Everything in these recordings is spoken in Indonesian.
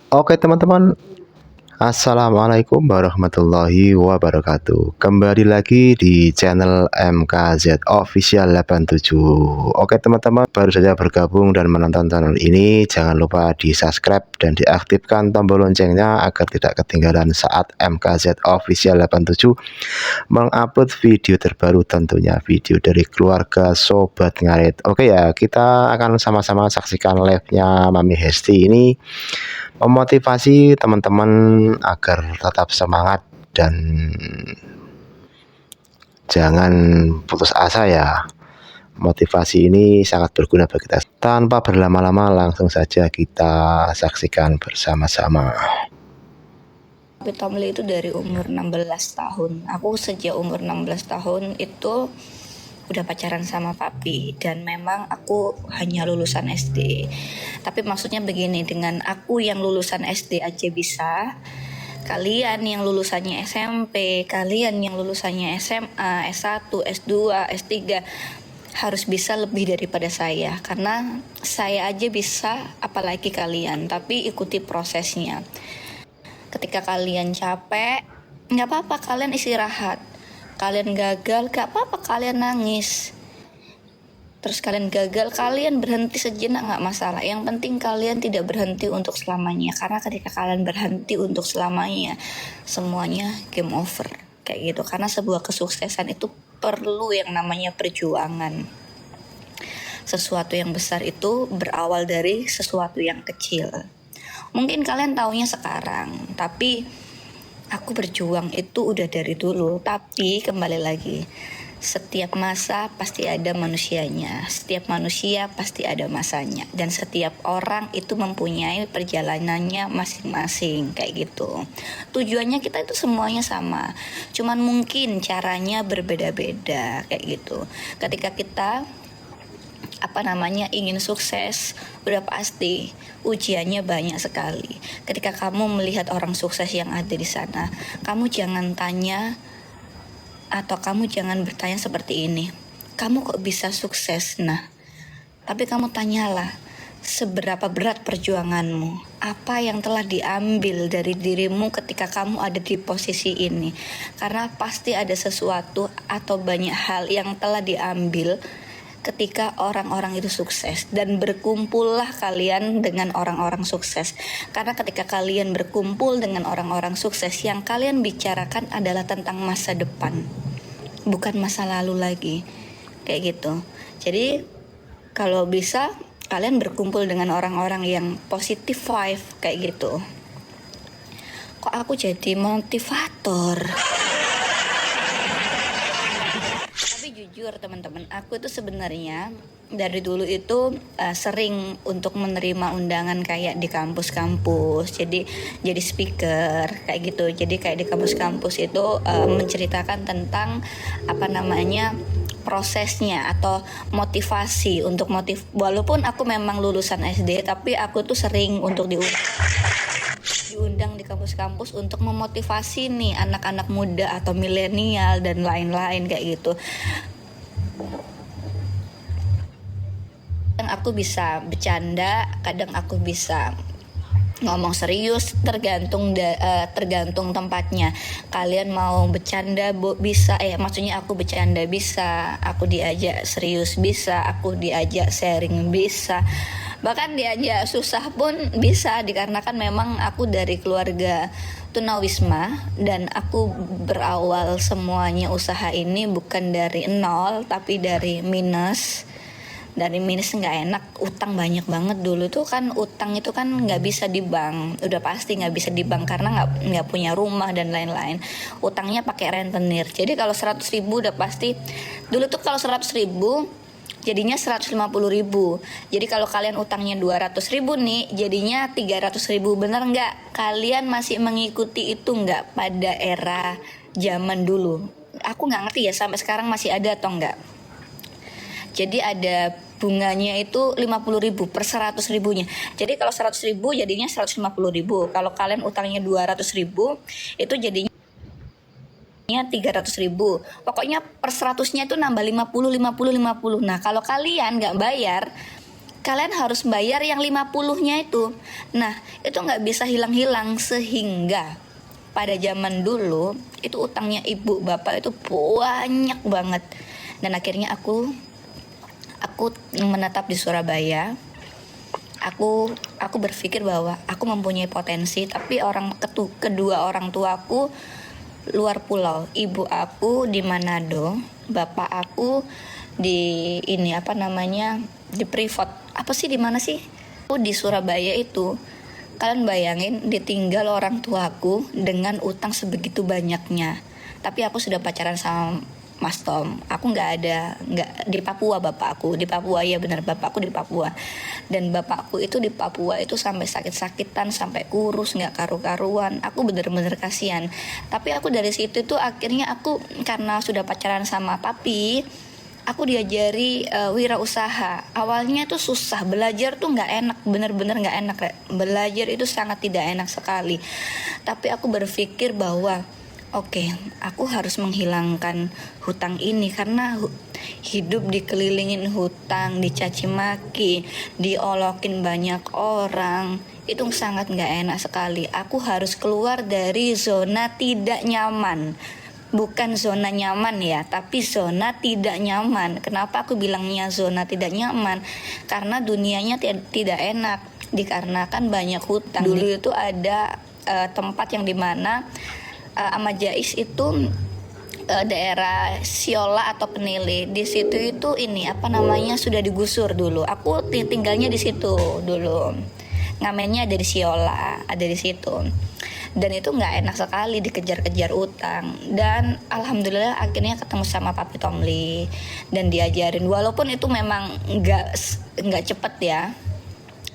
Oke teman-teman, Assalamualaikum warahmatullahi wabarakatuh. Kembali lagi di channel MKZ Official 87. Oke teman-teman, baru saja bergabung dan menonton channel ini, jangan lupa di-subscribe dan diaktifkan tombol loncengnya agar tidak ketinggalan saat MKZ Official 87 mengupload video terbaru, tentunya video dari keluarga Sobat Ngarit. Oke ya, kita akan sama-sama saksikan live-nya Mami Hesti ini memotivasi teman-teman agar tetap semangat dan jangan putus asa ya. Motivasi ini sangat berguna bagi kita. Tanpa berlama-lama, langsung saja kita saksikan bersama-sama. Tomli itu dari umur 16 tahun. Aku sejak umur 16 tahun itu udah pacaran sama papi, dan memang aku hanya lulusan SD. Tapi maksudnya begini, dengan aku yang lulusan SD aja bisa, kalian yang lulusannya SMP, kalian yang lulusannya SMA, S1, S2, S3 harus bisa lebih daripada saya, karena saya aja bisa, apalagi kalian. Tapi ikuti prosesnya. Ketika kalian capek, nggak apa-apa kalian istirahat. Kalian gagal, gak apa-apa kalian nangis. Terus kalian gagal, kalian berhenti sejenak, gak masalah. Yang penting kalian tidak berhenti untuk selamanya. Karena ketika kalian berhenti untuk selamanya, semuanya game over, kayak gitu. Karena sebuah kesuksesan itu perlu yang namanya perjuangan. Sesuatu yang besar itu berawal dari sesuatu yang kecil. Mungkin kalian taunya sekarang, tapi aku berjuang itu udah dari dulu. Tapi kembali lagi, setiap masa pasti ada manusianya, setiap manusia pasti ada masanya, dan setiap orang itu mempunyai perjalanannya masing-masing, kayak gitu. Tujuannya kita itu semuanya sama, cuman mungkin caranya berbeda-beda, kayak gitu. Ketika kita ingin sukses, udah pasti ujiannya banyak sekali. Ketika kamu melihat orang sukses yang ada di sana, kamu jangan tanya atau kamu jangan bertanya seperti ini, kamu kok bisa sukses? Nah, tapi kamu tanyalah, seberapa berat perjuanganmu, apa yang telah diambil dari dirimu ketika kamu ada di posisi ini. Karena pasti ada sesuatu atau banyak hal yang telah diambil ketika orang-orang itu sukses, dan berkumpullah kalian dengan orang-orang sukses. Karena ketika kalian berkumpul dengan orang-orang sukses, yang kalian bicarakan adalah tentang masa depan, bukan masa lalu lagi, kayak gitu. Jadi kalau bisa kalian berkumpul dengan orang-orang yang positive vibe, kayak gitu. Kok aku jadi motivator? Jujur teman-teman, aku itu sebenarnya dari dulu itu sering untuk menerima undangan kayak di kampus-kampus, jadi speaker kayak gitu. Jadi kayak di kampus-kampus itu menceritakan tentang prosesnya atau motivasi untuk walaupun aku memang lulusan SD, tapi aku tuh sering untuk diundang di kampus-kampus untuk memotivasi nih anak-anak muda atau milenial dan lain-lain, kayak gitu. Kadang aku bisa bercanda, kadang aku bisa ngomong serius, tergantung tempatnya. Kalian mau bercanda bisa, maksudnya aku bercanda bisa, aku diajak serius bisa, aku diajak sharing bisa, bahkan diajak susah pun bisa, dikarenakan memang aku dari keluarga tunawisma, dan aku berawal semuanya usaha ini bukan dari nol tapi dari minus. Dari minus nggak enak, utang banyak banget dulu tuh kan. Utang itu kan nggak bisa di bank, udah pasti nggak bisa di bank karena nggak punya rumah dan lain-lain. Utangnya pakai rentenir. Jadi kalau 100.000 udah pasti, dulu tuh kalau 100.000 jadinya 150.000. Jadi kalau kalian utangnya 200.000 nih, jadinya 300.000. Bener nggak? Kalian masih mengikuti itu nggak pada era zaman dulu? Aku nggak ngerti ya sampai sekarang masih ada atau nggak. Jadi ada bunganya itu 50.000 per 100.000-nya. Jadi kalau 100.000 jadinya 150.000. Kalau kalian utangnya 200.000, itu jadinya 300.000. Pokoknya per 100-nya itu nambah 50. Nah kalau kalian nggak bayar, kalian harus bayar yang 50-nya itu. Nah, itu nggak bisa hilang-hilang, sehingga pada zaman dulu itu utangnya ibu bapak itu banyak banget. Dan akhirnya aku menetap di Surabaya. Aku berpikir bahwa aku mempunyai potensi, tapi kedua orang tuaku luar pulau. Ibu aku di Manado, bapak aku di di Privat. Apa sih, di mana sih? Aku di Surabaya itu. Kalian bayangin, ditinggal orang tuaku dengan utang sebegitu banyaknya. Tapi aku sudah pacaran sama Mas Tom. Aku nggak di Papua. Bapakku di Papua, ya benar, bapakku di Papua. Dan bapakku itu di Papua itu sampai sakit-sakitan, sampai kurus, nggak karu-karuan. Aku bener-bener kasihan. Tapi aku dari situ tuh akhirnya karena sudah pacaran sama papi, aku diajari wirausaha. Awalnya itu susah, belajar tuh nggak enak, bener-bener nggak enak. Belajar itu sangat tidak enak sekali. Tapi aku berpikir bahwa oke, aku harus menghilangkan hutang ini, karena hidup dikelilingin hutang, dicaci maki, diolokin banyak orang, itu sangat nggak enak sekali. Aku harus keluar dari zona tidak nyaman. Bukan zona nyaman ya, tapi zona tidak nyaman. Kenapa aku bilangnya zona tidak nyaman? Karena dunianya tidak enak, dikarenakan banyak hutang. Dulu itu ada tempat yang dimana Amajais itu daerah Siola atau Penile. Di situ itu sudah digusur dulu. Aku tinggalnya di situ dulu. Ngamennya ada di Siola, ada di situ. Dan itu nggak enak sekali, dikejar-kejar utang. Dan alhamdulillah akhirnya ketemu sama Papi Tomli dan diajarin, walaupun itu memang nggak cepet ya.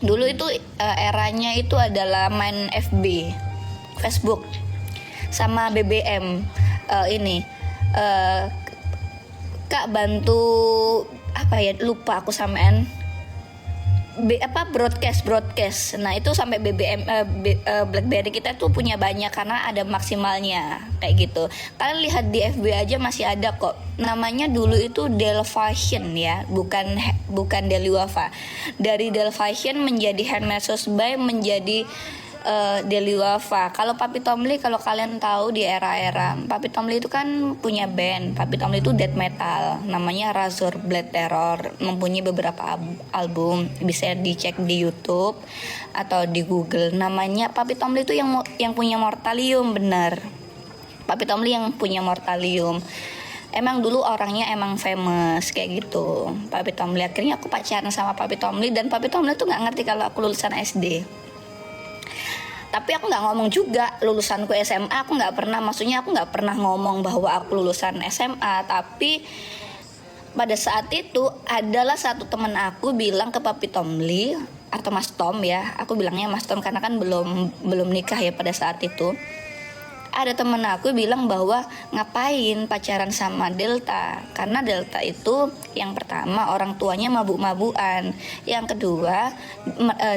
Dulu itu eranya itu adalah main FB, Facebook, sama BBM. Kak bantu lupa aku sampean. Broadcast. Nah, itu sampai BlackBerry kita tuh punya banyak karena ada maksimalnya kayak gitu. Kalian lihat di FB aja masih ada kok. Namanya dulu itu Delfashion ya, bukan Deliwafa. Dari Delfashion menjadi Handmade by menjadi Deliwafa. Kalau Papi Tomli, kalau kalian tahu di era-era Papi Tomli itu kan punya band. Papi Tomli itu death metal, namanya Razor Blade Terror, mempunyai beberapa album, bisa dicek di YouTube atau di Google. Namanya Papi Tomli itu yang punya Mortalium, benar. Papi Tomli yang punya Mortalium. Emang dulu orangnya emang famous kayak gitu. Papi Tomli, akhirnya aku pacaran sama Papi Tomli, dan Papi Tomli tuh nggak ngerti kalau aku lulusan SD. Tapi aku nggak ngomong juga lulusanku SMA. Aku nggak pernah ngomong bahwa aku lulusan SMA. Tapi pada saat itu adalah satu teman aku bilang ke Papi Tomli atau Mas Tom ya. Aku bilangnya Mas Tom karena kan belum nikah ya pada saat itu. Ada temen aku bilang bahwa ngapain pacaran sama Delta, karena Delta itu yang pertama orang tuanya mabuk-mabukan, yang kedua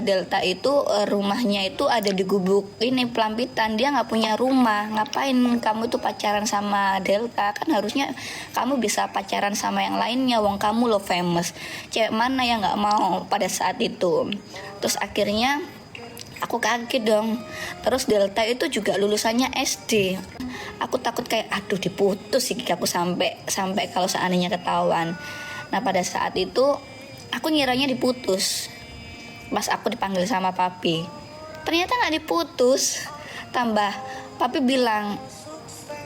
Delta itu rumahnya itu ada di gubuk Pelampitan, dia nggak punya rumah. Ngapain kamu itu pacaran sama Delta? Kan harusnya kamu bisa pacaran sama yang lainnya, wong kamu lo famous. Cewek mana yang nggak mau pada saat itu? Terus akhirnya aku kaget dong. Terus Delta itu juga lulusannya SD. Aku takut kayak aduh diputus sih aku sampai kalau seandainya ketahuan. Nah, pada saat itu aku ngiranya diputus. Pas aku dipanggil sama papi, ternyata nggak diputus. Tambah papi bilang,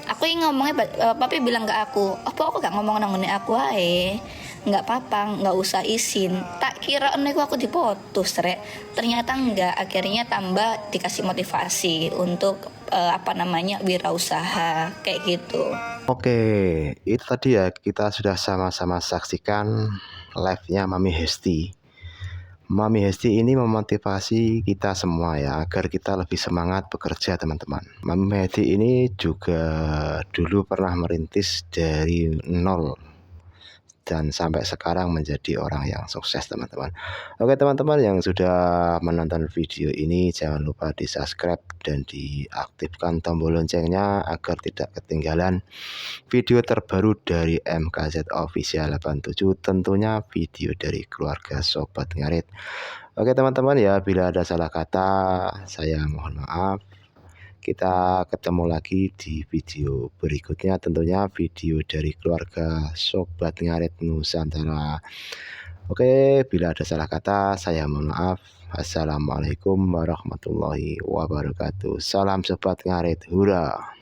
papi bilang ke aku, apa aku gak ngomong nangone aku ae, nggak apa-apa, nggak usah izin. Tak kira aku diputus, ternyata enggak. Akhirnya tambah dikasih motivasi untuk wirausaha kayak gitu. Oke, itu tadi ya, kita sudah sama-sama saksikan live-nya Mami Hesti. Mami Hesti ini memotivasi kita semua ya, agar kita lebih semangat bekerja, teman-teman. Mami Hesti ini juga dulu pernah merintis dari nol, dan sampai sekarang menjadi orang yang sukses teman-teman. Oke teman-teman yang sudah menonton video ini, jangan lupa di subscribe dan diaktifkan tombol loncengnya agar tidak ketinggalan video terbaru dari MKZ Official 87, tentunya video dari keluarga Sobat Ngarit. Oke teman-teman ya, bila ada salah kata saya mohon maaf. Kita ketemu lagi di video berikutnya, tentunya video dari keluarga Sobat Ngarit Nusantara. Oke, bila ada salah kata saya mohon maaf. Assalamualaikum warahmatullahi wabarakatuh. Salam Sobat Ngarit, hura.